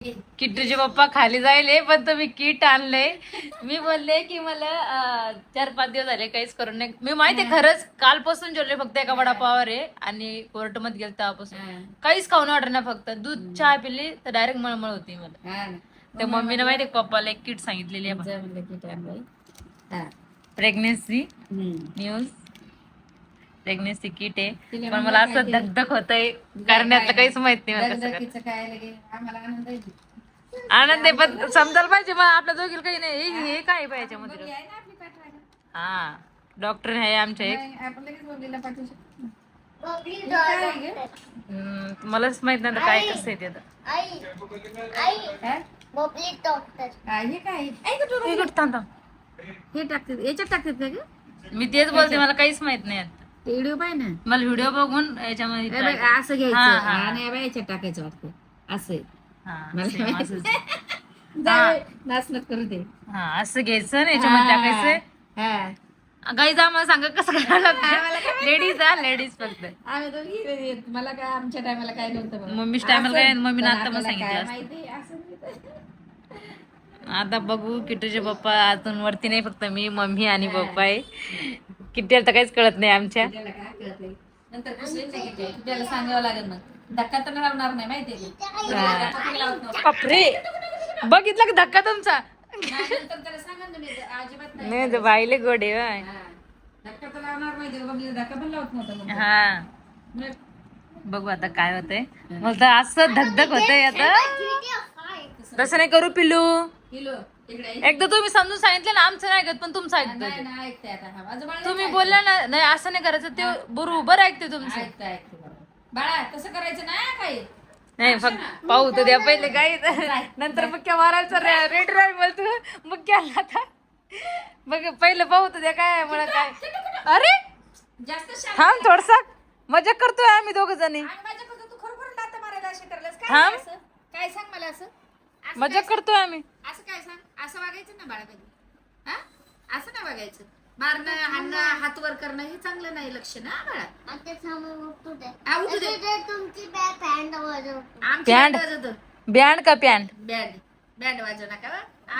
किट्टूचे पप्पा खाली जायले पण तुम्ही किट आणले. मी बोलले की मला 4-5 दिवस झाले काहीच करून नाही. मी माहितीये खरंच कालपासून जेवले फक्त एका वडापावावर आहे आणि कोर्ट मध्ये गेले तेव्हापासून काहीच खाऊन वाटत नाही. फक्त दूध चहा पिली तर डायरेक्ट मळमळ होती मला. तर मम्मीने माहितीये पप्पाला एक किट सांगितलेली आहे. प्रेग्नेन्सी न्यूज प्रेग्नेन्सी किट आहे. पण मला असं धगधग होतंय कारण यातलं काहीच माहित नाही. आनंद आहे पण समजायला पाहिजे मग आपल्या दोघीला काही नाही. हे काय पाहिजे मध्ये. हा डॉक्टर आहे आमच्या एक. मलाच माहित नाही काय कसं आहे ते. हे टाकतात याच्यात टाकतात का ग? मी तेच बोलते मला काहीच माहित नाही. व्हिडिओ पाय ना. मला व्हिडिओ बघून याच्यामध्ये असं घ्यायचं आणि याच्यात टाकायचं वाटतं असं. नाच नको करू दे. हा असं घ्यायचं ना याच्यामध्ये टाकायचं. गाईज आम्हाला सांगा कसं करायला. लेडीज फक्त आम्ही दोघी. मला काय आमच्या टायमाला काय नव्हतं. मम्मीच टायमाला काय मम्मीने आता मग सांगितलं. आता बघू किट्टूचे पप्पा अजून वरती नाही फक्त मी मम्मी आणि पप्पा आहे. किट्टी तर काहीच कळत नाही आमच्या. नंतर त्याला सांगावं लागेल मग धक्का तर लावणार नाही माहिती. बापरे बघितलं की धक्का तुमचा. त्याला सांगा अजिबात नाही बाईले गोडे धक्का तर लावणार नाही. धक्का पण लावत नव्हता. हा बघू आता काय होतंय. मला तर असं धगधग होतंय आता. तसं नाही करू पिलू. एकदा तुम्ही समजून सांगितलं ना आमचं नाही ऐकत पण तुमचं ऐकत. तुम्ही बोलला ना नाही असं नाही करायचं ते बरोबर ऐकते तुमचं. बाळा तसं करायचं नाही काही नाही फक्त पाहू तर द्या पहिले काही नंतर मुख्य मारायचं रेड राय बोलतो मुख्याला आता. बघ पहिलं पाहू तर द्या काय मला काय. अरे जास्त थांब थोडसा मजा करतोय आम्ही दोघ जणी. तू खरोखर लात मारायला असे करलास थांब काय सांग मला असं मजा करतोय आम्ही. असं काय सांग असं वागायचं ना बाळा कधी. हा असं नाही वागायचं. मारणं हाणणं हात वर करणं हे चांगलं नाही लक्ष ना बाळा. बँड का पॅन्ट बँड वाजवू नका.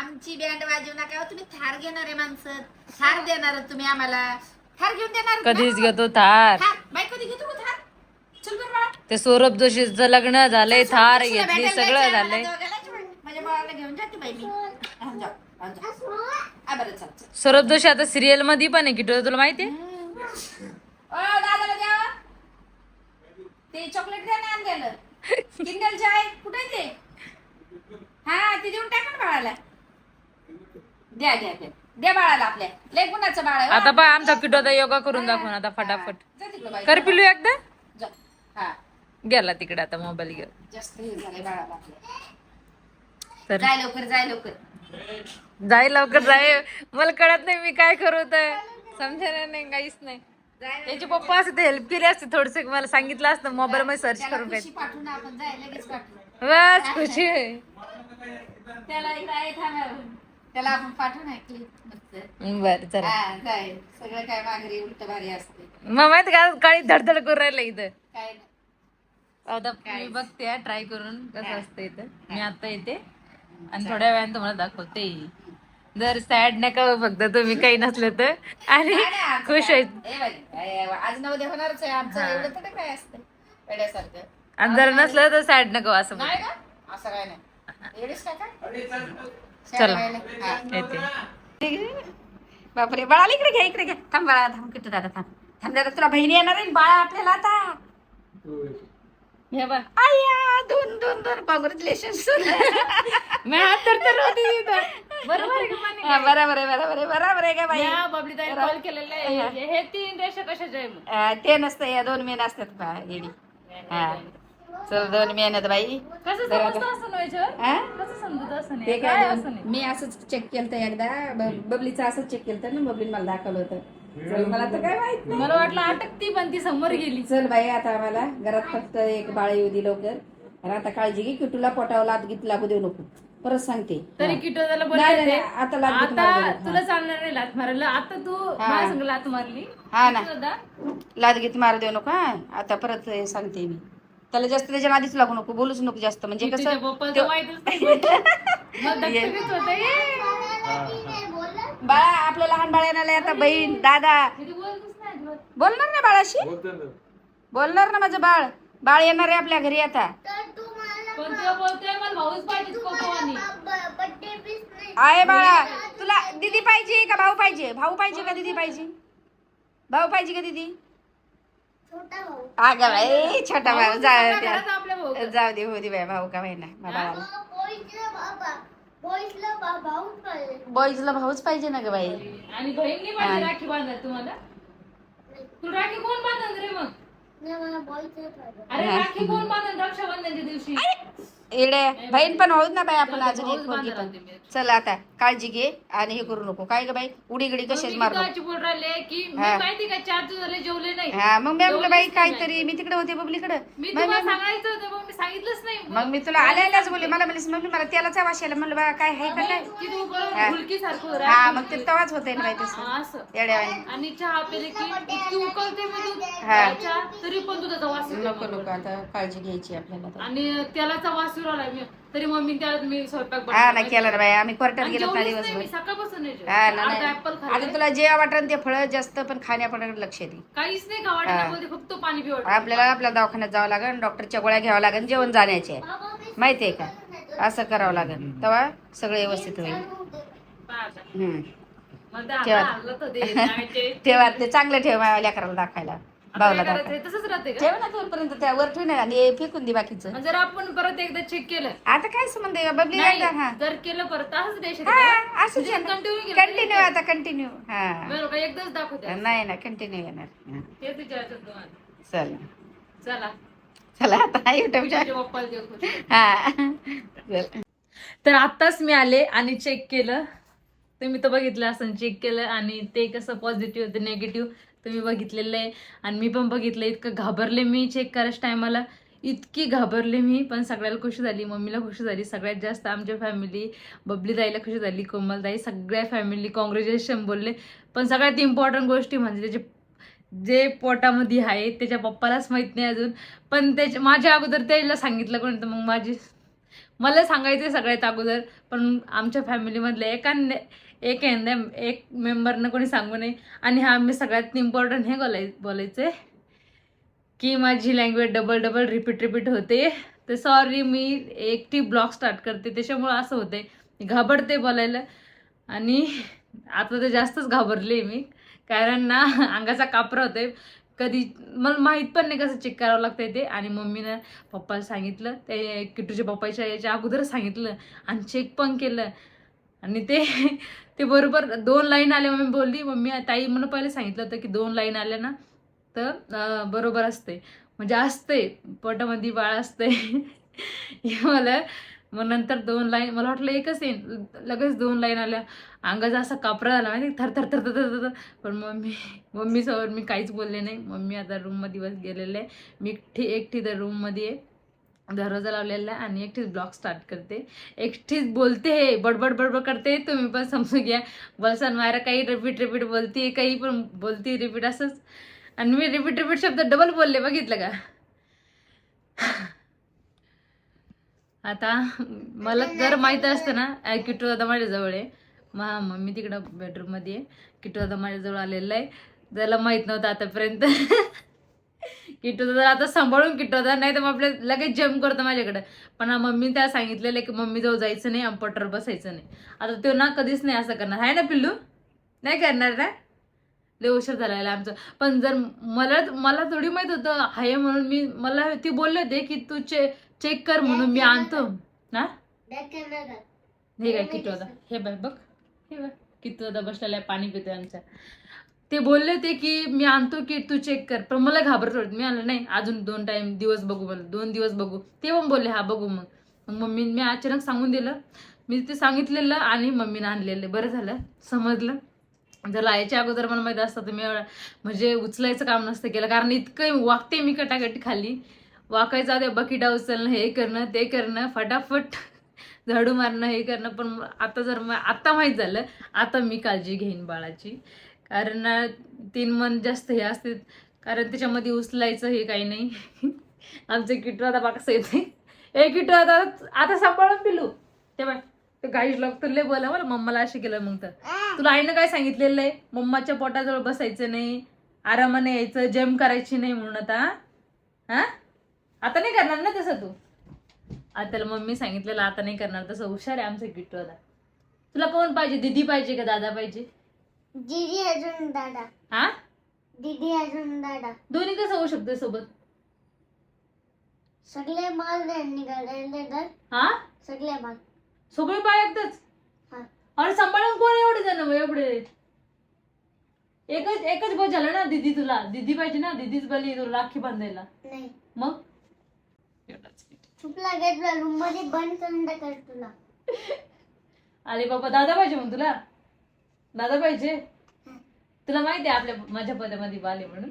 आमची बँड वाजवू नका. तुम्ही थार घेणारे माणसं थार देणार तुम्ही आम्हाला. थार घेऊन देणार कधीच घेतो थार. बाई कधी घेतो थार. चल बरं बाळा. ते सौरभ जोशीचं लग्न झालंय थार घेतली सगळं झालंय. माझ्या बाळाला घेऊन जाते बाई मी. सौरभ जोशी आता सिरियल मध्ये पण आहे किटो तुला माहितीये. दादाला द्यावा ते चॉकलेट द्या ना आणलेलं. किंडल चाय कुठे ते. हा ते देऊन टाका ना बाळाला. द्या द्या द्या द्या बाळाला आपल्या लय गुणाचं बाळ आहे. आता पाय आमचा किटो आता योगा करून दाखवून आता फटाफट कर पिलू एकदा. गेला तिकडे आता मोबाईल घेऊन. जास्त हे झालंय बाळाला. तर जाय लवकर जाय लवकर जाय लवकर जाय. मला कळत नाही मी काय करू तर समजा नाही काहीच नाही. याचे पप्पा असते ते हेल्प केली असते थोडस मला सांगितलं असतं मोबाईल मध्ये सर्च करून काय. पाठवून आपण जाय लगेच पाठवू. बस खुशी आहे. त्याला आपण पाठवून ऐकली. बर चला जाय सगळं काय माघारी उलट भारी असते. मग माहिती का काळी धडधड करून राहिलं इथं. काय आता मी बघते ट्राय करून कसं असतं इथं. मी आता येते आणि थोड्या वेळाने तुम्हाला दाखवते. जर सॅड नका फक्त तुम्ही काही नसलं तर आणि खुश आहे. आज नवद्या होणारच आहे आमचं. एवढं तर काय असतं वेड्यासारखं. आणि जर नसलं तर सॅड नको असं नाही का असं काय नाही. एवढीच काय चला येते. बापरे बाळाला इकडे घ्या. थांब बाळा थांब किती दादा थांब दादा तुला बहिणी येणार आहे बाळा आपल्याला आता. हे बघ आया दोन दोन दोन कॉंग्रॅच्युलेशन. मी हात तर होती बरोबर आहे. बरोबर आहे बरोबर आहे का बाई. बबली ताई कॉल केलेला आहे. हे 3 रेषा कशाचे आहे. ते नसतं या 2 मेन असतात बा येडी. हा चल 2 मेहनत बाई. कसं समजत असं ते काय मी असंच चेक केलं एकदा. बबलीचं असंच चेक केलं ना. बबलीने मला दाखवलं होतं. चल मला तर काय माहित नाही. मला वाटलं अटकती पण ती समोर गेली. चल बाई आता आम्हाला घरात फक्त एक बाळ येऊ दे लवकर. आणि आता काळजी घे की तुला पोटावर लात गीत लागू देऊ नको. परत सांगते तरी किटो त्याला आता तुला चालणार नाही लात मारायला. आता तू माझ्या संग लात मारली. हा ना लात गीत मार देऊ नको. आता परत सांगते मी. त्याला जास्त त्याच्या आधीच लागू नको, बोलूच नको जास्त, म्हणजे तिच्या कसं पप्पाला माहितच नाही मग धगधगीत होतं, ये. बाळा आपल्या लहान बाळांना आता बहीण दादा किती बोलतच नाही अजिबात. बोलणार ना बाळाशी, बोलणार ना माझं बाळ. बाळ येणार आहे आपल्या घरी आता. पण तेव्हा बोलतोय मला भाऊच पाहिजे कोकोवानी. आहे बाळा, तुला दीदी पाहिजे का भाऊ पाहिजे? भाऊ पाहिजे का दीदी पाहिजे? भाऊ पाहिजे का दीदी? अगं बाई छोटा भाऊ घरात आपल्या भाऊ. जाऊ दे, हो दे बाई, भाऊ का महिना बाळाला. बॉईजला भाऊच पाहिजे ना ग बाई. आणि बहीण नाही पाहिजे राखी बांधायला तुम्हाला? तुला राखी कोण बांधन रे मग? अरे राखी कोण बांधन रक्षाबंधनच्या दिवशी? एडे बहीण पण होत ना बाई, आपण अजून भाऊच एक पोरगी बांधायला पण. होते मी. चला आता काळजी घे आणि हे करू नको. काय ग बाई उडीगडी कशाच मी मारू नको. किती बोल राहिले की मी हा. माहिती का 4 दिवस झाले जेवले नाही. हा मग मी म्हटलं बाई जेवलेच नाही. काहीतरी, मी तिकडे होते बबलीकडे. मी तुम्हाला सांगायचं होतं मग मी सांगितलंच नाही. मग मी तुला आल्यालाच बोलले, मला म्हणलीस मम्मी मला तेलाचा वास यायला. म्हणलं बा काय आहे का काय? की तू बरोबर हा. हुलकीसारखं हा मग ते तवाच होते ना बाई तसं असं. येड्यावानी. आणि चहा पिले की इतकी उकळते मी दूध हा. चहा, तरी पण दुधाचा वास येतो नको मला. नको आता काळजी घ्यायची आपल्याला आता. आणि त्यालाचा वास येऊ लागला मी, तरी मम्मी त्याला मी स्वयंपाक हा ना बनवला. केलं ना बाई, आम्ही कोर्टात आणि गेलो ना जेवलीच नाही मी, दिवसभर. सकाळपासून नाही जेवली. हा ना अर्धा नाही. ऍपल आता खाल्ले, तुला जे वाटण ते फळ जास्त, पण खाण्यापणाकडे लक्ष दे. काहीच नाही खावाडण्यामध्ये, फक्त पाणी पिवड. आपल्याला आपल्या दवाखान्यात जावं लागेल, डॉक्टरच्या गोळ्या घ्यावं लागेल, जेवण जाण्याचे माहितीये का, असं करावं लागेल, तेव्हा सगळं व्यवस्थित होईल. ठेवा ते चांगलं ठेव माझ्या लेकराला दाखायला, भाऊला दाखवा. तसंच राहते का? ठेव ना तोपर्यंत, त्या वर ठेव ना आणि फेकून दे बाकीचं. जर आपण परत एकदा चेक केलं, आता काय संबंध आहे बबली नाही, एकदा. हा जर केलं परत असंच द्यायचं हा असंच कंटिन्यू कंटिन्यू, आता कंटिन्यू. हा बरोबर एकदाच दाखवते. नाही ना कंटिन्यू येणार. हा. तेच विचारायचं होतं मला. चला चला चला आता युट्यूबच्या तुझ्या पप्पाला देऊ खुश. हा चल. तर आत्ताच मी आले आणि चेक केलं. तुम्ही तर बघितलं असं, चेक केलं आणि ते कसं पॉझिटिव्ह होतं निगेटिव्ह तुम्ही बघितलेलं आहे. आणि मी पण बघितलं. इतकं घाबरले मी चेक करायच्या टायमाला, इतकी घाबरले मी. पण सगळ्याला खुशी झाली, मम्मीला खुशी झाली, सगळ्यात जास्त आमच्या फॅमिली, बबली ताईला खुशी झाली, कोमलताई, सगळ्या फॅमिली कॉंग्रॅच्युलेशन बोलले. पण सगळ्यात इम्पॉर्टंट गोष्टी म्हणजे त्याचे जे पोटामध्ये आहे त्याच्या पप्पालाच माहीत नाही अजून. पण त्याच्या माझ्या अगोदर त्याला सांगितलं कोणी, तर मग मला सांगायचं सगळ्यात अगोदर. पण आमच्या फॅमिलीमधल्या एक मेंबरनं कोणी सांगू नये. आणि हा मी सगळ्यात इम्पॉर्टंट हे बोलायचं आहे की माझी लँग्वेज डबल रिपीट होते. तर सॉरी, मी एकटी ब्लॉग स्टार्ट करते त्याच्यामुळं असं होते, घाबरते बोलायला. आणि आता तर जास्तच घाबरले मी, कारण ना अंगाचा कापरा होतोय. कधी मला माहीत पण नाही कसं चेक करावं लागतंय ते. आणि मम्मीनं पप्पाला सांगितलं, ते किट्टूच्या पप्पाच्या याच्या अगोदर सांगितलं आणि चेक पण केलं. आणि ते बरोबर 2 लाईन आल्या. मम्मी बोलली, मम्मी ताई म्हणून पहिले सांगितलं होतं की 2 लाईन आल्या ना तर बरोबर असते, म्हणजे असते पोटामध्ये बाळ असते. मला मग नंतर 2 लाईन, मला वाटलं एकच येईन, लगेच 2 लाईन आल्या. अंगाचा असा कापरा झाला माहिती, थर. पण मम्मीसमोर मी काहीच बोलले नाही. मम्मी आता रूममध्ये गेलेले आहे. मी एकटी तर रूममध्ये आहे, दरवाजा लावलेला आहे आणि एकटीच ब्लॉग स्टार्ट करते, एकटीच बोलते, हे बडबड करते. तुम्ही पण समजून घ्या. बलसान मायरा काही रिपीट बोलते, काही पण बोलते रिपीट असंच. आणि मी रिपीट शब्द डबल बोलले, बघितलं का. आता मला जर माहीत असतं ना, किट्टू दादा माझ्याजवळ आहे, मम्मी तिकडं बेडरूममध्ये आहे, किट्टू दादा माझ्याजवळ आलेला आहे. त्याला माहीत नव्हतं आतापर्यंत. किट्टू दादा आता सांभाळून किट्टू दादा, नाही तर मग आपल्या लगेच जम्प करतो माझ्याकडं. पण मम्मी त्या सांगितलेलं की मम्मी जवळ जायचं नाही, पटर बसायचं नाही. आता तो ना कधीच नाही असं करणार आहे ना पिल्लू, नाही करणार ना. लय उशीर झालेला आमचं. पण जर मला थोडी माहित होतं आहे म्हणून, मला ती बोलले होते की तू चेक कर म्हणून मी आणतो ना. हे काय किट्टू दादा, हे बघ किट्टू दादा बसलेला आहे, पाणी पितोय आमच्या. ते बोलले होते की मी आणतो की तू चेक कर. पण मला घाबरत होत, मी आलं नाही अजून 2 दिवस बघू, मला 2 दिवस बघू. ते पण बोलले हा बघू. मग मम्मी मी अचानक सांगून दिलं, मी ते सांगितलेलं आणि मम्मीनं आणलेलं. बरं झालं समजलं. जर लायच्या अगोदर मला माहिती असतं तर मी म्हणजे उचलायचं काम नसतं केलं, कारण इतकं वागते मी कटाकटी खाली. वाकायचं आधी बकिटा उचलणं, हे करणं ते करणं, फटाफट झाडू मारणं, हे करणं. पण आता माहीत झालं, आता मी काळजी घेईन बाळाची. कारण 3 मन जास्त हे असते, कारण त्याच्यामध्ये उचलायचं हे काही नाही. आमचे किटू आता बघा कसं येते. ए किटू आता सांभाळून पिलू. तेव्हा ते गाईच लोक तुला बोला बरं मम्माला असे केलं. मग तर तुला आईनं काय सांगितलेलं आहे, मम्माच्या पोटाजवळ बसायचं नाही, आरामाने यायचं, जेम करायची नाही म्हणून. हा आता नाही करणार ना तसं तू. आता त्याला मम्मी सांगितलेलं आता नाही करणार तसं. हुशार आहे आमचं किट्टू. आता तुला कोण पाहिजे, दीदी पाहिजे का दादा पाहिजे? दीदी अजून दादा. हा दीदी अजून दादा. दोन्ही कसं होऊ शकतं सोबत? सगळे माल निघाले तर. हा सगळे माल सगळे पाय एकदाच. हा. अरे सांभाळून कोण एवढे जण एवढे? एकच बस झालं ना. दीदी तुला दीदी पाहिजे ना. दीदीच बली तुला राखी बांधायला. नाही मग चुपला घेतला रूम मध्ये बंद करून टाकल तुला. अरे बाबा दादा पाहिजे मग तुला. दादा पाहिजे. तुला माहिती आहे आपल्या माझ्या पदामध्ये बाल आहे म्हणून.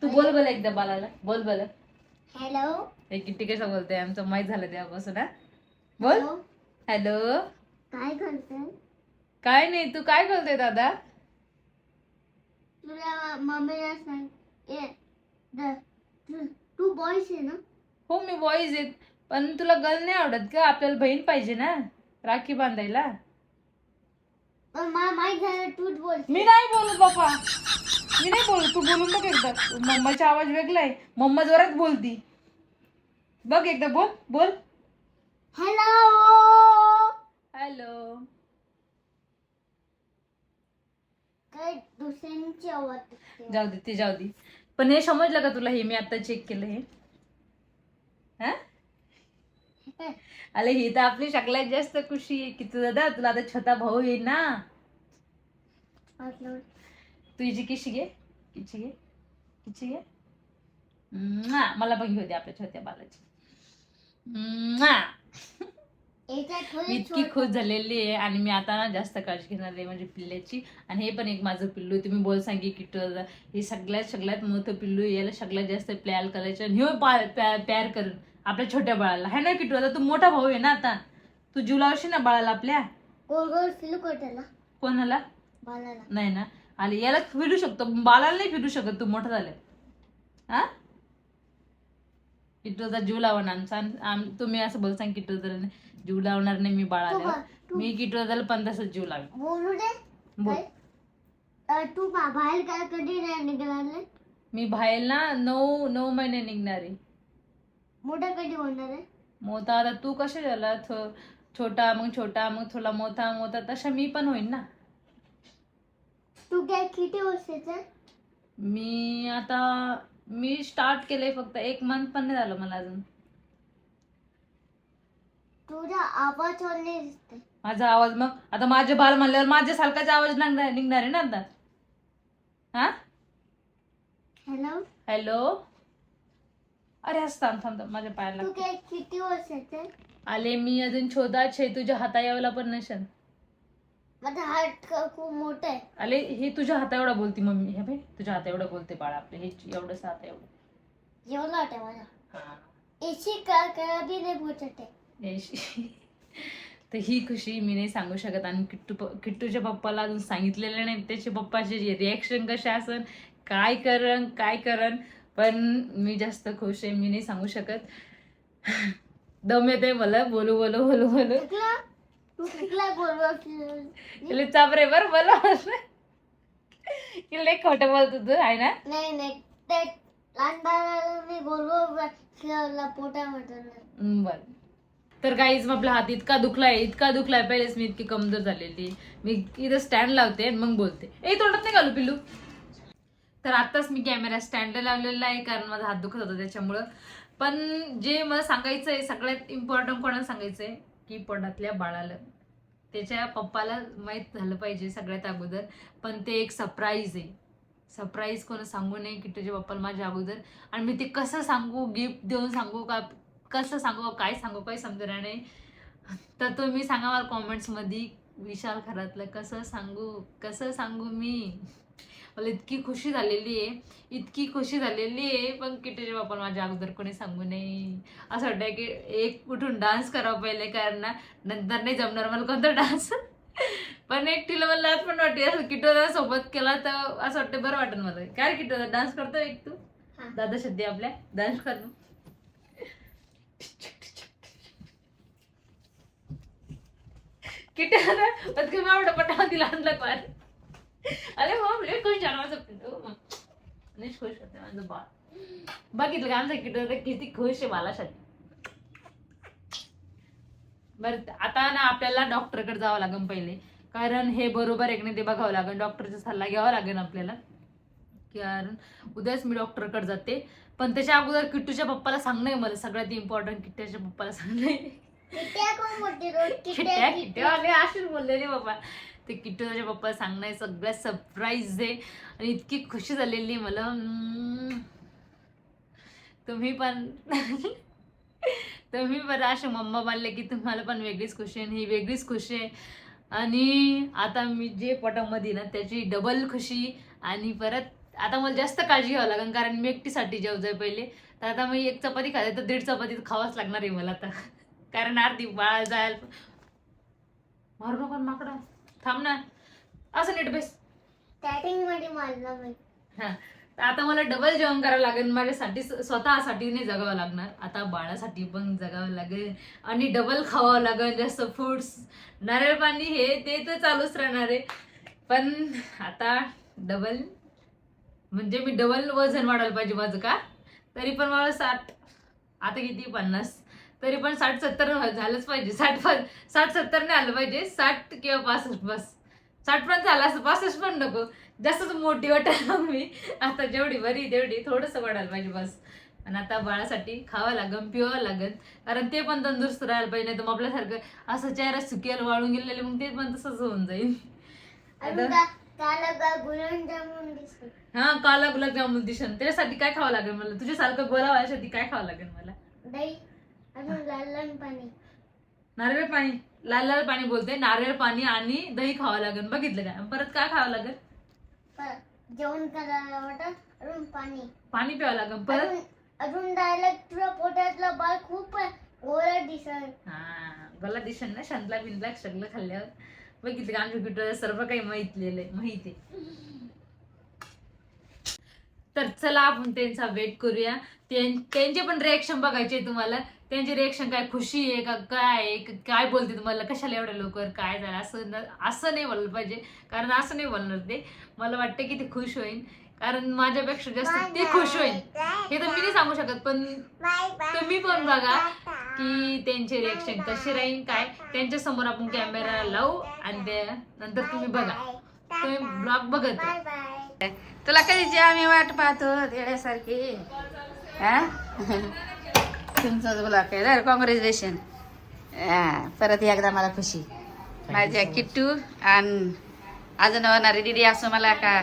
तू बोल बोल एकदा बालाला. बोल बोल. हॅलो. हे किती कसं बोलतोय आमचं माहित झालं तेव्हापासून. हा बोल. हॅलो. काय करते? काय नाही. तू काय बोलतोय दादा? तुला मम्मीला सांग तू बॉयज आहे ना? हो मी बॉईज आहेत. पण तुला गर्ल नाही आवडत का? आपल्याला बहीण पाहिजे ना राखी बांधायला. पण मला माहित झालं तूच बोल. मी नाही बोलत बापा. मी नाही बोलत. तू बोलून बघ एकदा. मम्माचा आवाज वेगळा आहे. मम्मा जोरात बोलती. बघ एकदा बोल बोल. हॅलो. हॅलो. काय दुसऱ्यांची आवाज येते. जाऊ दे ते जाऊ दे. पण हे समजलं का तुला? हे मी आता चेक केलं हे. हा अरे ही तर आपली सगळ्यात जास्त खुशी आहे की तू दादा तुला आता छोटा भाऊ येईल ना. तुझी किशी घे. किची घे. किची घे. मला पण घेऊ दे आपल्या छोट्या बालाची. मी इतकी खुश झालेली आहे. आणि मी आता ना जास्त काळजी घेणार आहे म्हणजे पिल्ल्याची. आणि हे पण एक माझं पिल्लू आहे. तुम्ही बोल सांगे की हे सगळ्यात मोठं पिल्लू आहे. याला सगळ्यात जास्त प्यार करायचं आणि हे प्यार करून आपल्या छोट्या बाळाला. है ना किट्टू? आता तू मोठा भाऊ आहे ना. आता तू जीव लावशील ना बाळाला आपल्या. कोणाला? बाळाला. नाही ना. आणि याला फिरू शकतो, बाळाला नाही फिरू शकत. तू मोठा झालं. हा किट्टूचा जीव लावा ना आमचा. तुम्ही असं बोल सांग किट्टू तर जीव लावणार नाही मी बाळाला. मी किट्टू त्याला पण तसंच जीव लावेल. बोलू दे. बोल. तू बाहेर काय कधी नाही निघाला? मी बाहेर ना 9 महिने निघणार आहे. मोठा कधी होणार आहे? मोठा आता तू कसे झाला छोटा मग थोडा मोठा तसा मी पण होईन ना. तू काय किती वर्षाचा? मी स्टार्ट केलंय फक्त 1 मंथ पण नाही झालं मला अजून. तुझा आवाज नाही दिसते. माझा आवाज मग आता माझे बाल म्हणल्यावर माझ्या सारखाच आवाज निघणार आहे ना आता. हा हॅलो. हॅलो. अरे असता थांब माझ्या पायाला. तू काय किती वर्षाचा? आले मी अजून छोटा छे. तुझ्या हाता यावला पण नसेल. माझा हात खूप मोठा आहे. आले हे तुझ्या हाता एवढा बोलती मम्मी. हे भाई तुझ्या हाता एवढं बोलते बाळा आपले. हे एवढंच हात एवढं एवढा वाटत मला. हा एसी का बी नाही पोचत आहे. तर ही खुशी मी नाही सांगू शकत. आणि किट्टूच्या पप्पाला अजून सांगितलेलं नाही. त्याच्या पप्पाचे रिॲक्शन कसे असन, काय करन. पण मी जास्त खुश आहे. मी नाही सांगू शकत. दम येते मला बोलू. तू कुठला बोलवा चापरे बर बोला. लय खोटं बोलतो तू आहे ना. नाही ते लहान बाळाला मी बोलवा पोटामध्ये. बर. तर काहीच आपला हात इतका दुखलाय पहिलेच मी इतकी कमजोर झालेली. मी इथं स्टँड लावते आणि मग बोलते. तोंडात नाही घालू पिल्लू. तर आत्ताच मी कॅमेरा स्टँडला लावलेला आहे कारण माझा हात दुखत होता त्याच्यामुळं. पण जे मला सांगायचं आहे सगळ्यात इम्पॉर्टंट कोणाला सांगायचं आहे की पोटातल्या बाळाला त्याच्या पप्पाला माहीत झालं पाहिजे सगळ्यात अगोदर. पण ते एक सरप्राईज आहे. सरप्राईज कोणा सांगू नये की तुझ्या पप्पाला माझ्या अगोदर. आणि मी ते कसं सांगू, गिफ्ट देऊन सांगू का कसं सांगू काय सांगू काही समजणार नाही. तर तुम्ही सांगा मला कॉमेंट्समध्ये विशाल खरातलं कसं सांगू मी. मला इतकी खुशी झालेली आहे पण किट्टूच्या बाप्पाला माझ्या अगोदर कोणी सांगू नये. असं वाटतं की एक उठून डान्स करावा पहिले कारण ना नंतर नाही जमणार मला कोणता डान्स. पण एकटीला मला आज पण वाटते किट्टू सोबत केला तर असं वाटतं बरं वाटेल मला. काय किट्टू डान्स करतो एक तू? दादा सध्या आपल्या डान्स कर किती आवड पटा तिला आणलं पण अरे हो म्हणजे खुश झाला माझं खुश होते माझं बाळ बघितलं का आमचं किती किती खुश आहे बालासाठी. बरं आता ना आपल्याला डॉक्टरकडे जावं लागेल पहिले, कारण हे बरोबर आहे की नाही ते बघावं लागेल, डॉक्टरचा सल्ला घ्यावा लागेल आपल्याला. कारण उद्याच मी डॉक्टरकडे जाते, पण त्याच्या अगोदर किट्टूच्या पप्पाला सांगणं आहे मला, सगळ्यात इम्पॉर्टंट किट्ट्याच्या पप्पाला सांगणं आहे. किट्ट्या असेच बोलले रे बाबा, ते किट्टूच्या पप्पाला सांगणं आहे, सगळ्यात सरप्राईज आहे आणि इतकी खुशी झालेली मला. तुम्ही पण असे मम्मा मानले की तुम्हाला पण वेगळीच खुशी आहे, ही वेगळीच खुशी आहे. आणि आता मी जे पोटामध्ये ना त्याची डबल खुशी. आणि परत आता मला जास्त काळजी घ्यावं लागेल, कारण मी एकटीसाठी जेवतोय पहिले, तर आता मी एक चपाती खाते तर 1.5 चपाती खावाच लागणार आहे मला आता, कारण अर्धी बाळ जायला. मारू नका माकडा, थांब ना, असं नीट बेस. हा, आता मला डबल जेवण करावं लागेल माझ्यासाठी, स्वतःसाठी नाही जगावं लागणार, आता बाळासाठी पण जगावं लागेल आणि डबल खावावं लागेल, जास्त फ्रूट्स, नारळ पाणी हे ते तर चालूच राहणार आहे. पण आता डबल म्हणजे मी डबल वजन वाढायला पाहिजे माझं, का तरी पण मला 60, आता किती 50, तरी पण 60-70 झालंच पाहिजे. 60-70 नाही आलं पाहिजे, 60 किंवा 65 बस. 60 पण झालं असं, 65 पण नको, जास्तच मोठी वाटायला मी. आता जेवढी बरी तेवढी थोडंसं वाढायला पाहिजे बस. आणि आता बाळासाठी खावं लागेल, पिवावं लागेल, कारण ते पण तंदुरुस्त राहायला पाहिजे, नाही तर मग आपल्यासारखं असं चेहरा सुकेल वाळून गेलेले, मग ते पण तसंच होऊन जाईल. हा, काला गुलाबजामुन दिसन, त्याच्यासाठी काय खावं लागेल मला, तुझ्यासारखं गोरा व्हायसाठी काय खावं लागेल मला? दही, लाल पाणी, नारळ पाणी, लाल पाणी बोलते, नारळ पाणी आणि दही खावं लागेल. बघितलं का? परत काय खावं लागेल? जेवण करायला वाटत अजून पाणी प्यावं लागेल. परत अजून डायरेक्ट तुझ्या पोटातलं बाळ खूप गोरा दिसत. हा, गोला दिसन ना, शांतला बिंदला सगळं खाल्ल्यावर. बघितलं का? आमच्या किटोला सर्व काही माहिती. तर चला आपण त्यांचा वेट करूया, त्यांचे पण रिएक्शन बघायचे तुम्हाला, त्यांचे रिएक्शन काय, खुशी आहे का, काय बोलते तुम्हाला, कशाला एवढ्या लवकर काय झालं, असं नाही बोललं पाहिजे, कारण असं नाही बोलणार ते. मला वाटतं की ते खुश होईल, कारण माझ्यापेक्षा जास्त ते खुश होईल, हे तर मी नाही सांगू शकत, पण तुम्ही पण बघा की त्यांचे रिएक्शन कसे राहील काय. त्यांच्या समोर आपण कॅमेरा लावू आणि त्यानंतर तुम्ही बघा, तुम्ही ब्लॉग बघत राहा. तुला कधीची आम्ही वाट पाहतो येण्यासारखी. तुमचं बोला काय, कॉंग्रॅच्युलेशन. परत एकदा मला खुशी, माझ्या किट्टू आणि अजून होणारी दीदी असो मला का